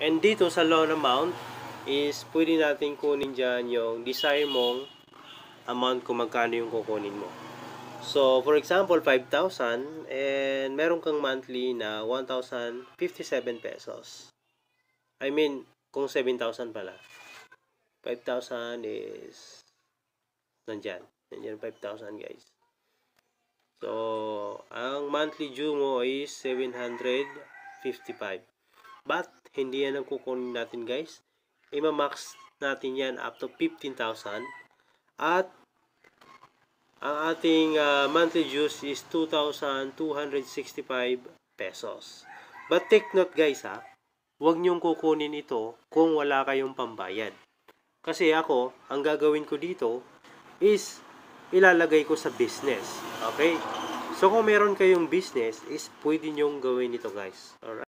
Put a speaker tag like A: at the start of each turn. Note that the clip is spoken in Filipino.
A: And dito sa loan amount is pwede natin kunin dyan yung desire mong amount kung magkano yung kukunin mo. So, for example, 5,000 and meron kang monthly na 1,057 pesos. I mean, kung 7,000 pala. 5,000 is nandyan. Nandyan 5,000 guys. So, ang monthly due mo is 755. But, hindi yan ang kukunin natin guys. Ima-max natin yan up to 15,000. At, ang ating monthly dues is 2,265 pesos. But take note guys huwag nyong kukunin ito kung wala kayong pambayad. Kasi ako, ang gagawin ko dito is ilalagay ko sa business. Okay? So kung meron kayong business is pwede nyong gawin ito guys. Alright?